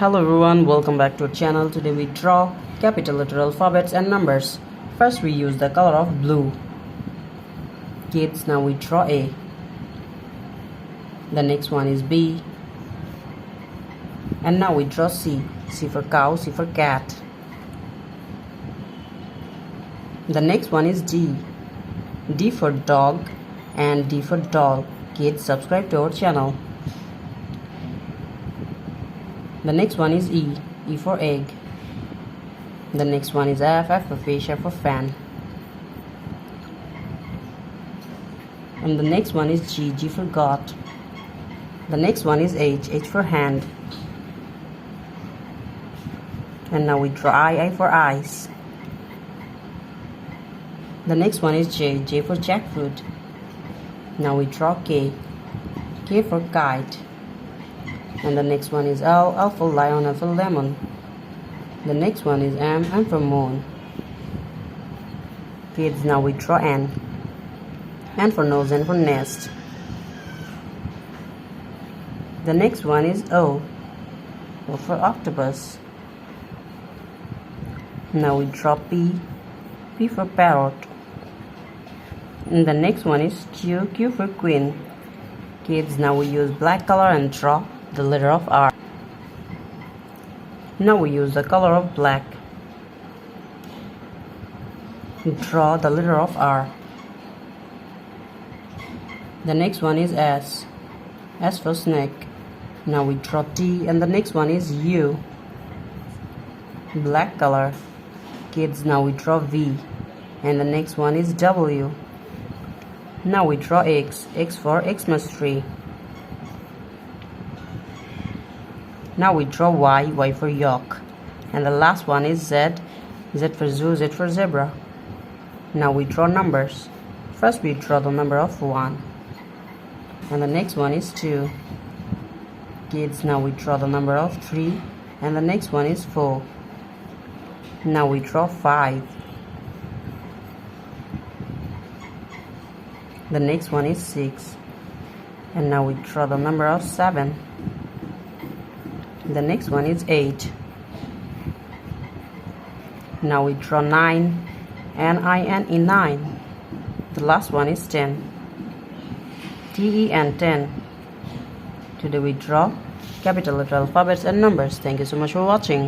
Hello everyone, welcome back to our channel. Today we draw capital letter alphabets and numbers. First we use the color of blue. Kids, now we draw A. The next one is B. And now we draw C. C for cow, C for cat. The next one is D. D for dog and D for doll. Kids, subscribe to our channel. The next one is E. E for egg. The next one is F. F for fish, F for fan. And the next one is G. G for goat. The next one is H. H for hand. And now we draw I. I for eyes. The next one is J. J for jackfruit. Now we draw K. K for kite. And the next one is L. L for lion, L for lemon. The next one is M. M for moon. Kids, now we draw N. N for nose, N for nest. The next one is O. O for octopus. Now we draw P. P for parrot. And the next one is Q. Q for queen. Kids, now we use black color and draw the letter of R. Now we use the color of black. Draw the letter of R. The next one is S. S for snake. Now we draw T, and the next one is U. Black color. Kids, now we draw V. And the next one is W. Now we draw X. X for Xmas tree. Now we draw Y. Y for yolk. And the last one is Z. Z for zoo, Z for zebra. Now we draw numbers. First we draw the number of 1. And the next one is 2. Kids, now we draw the number of 3. And the next one is 4. Now we draw 5. The next one is 6. And now we draw the number of 7. The next one is 8. Now we draw 9. N-I-N-E, 9. The last one is 10. T-E-N, 10. Today we draw capital letter alphabets and numbers. Thank you so much for watching.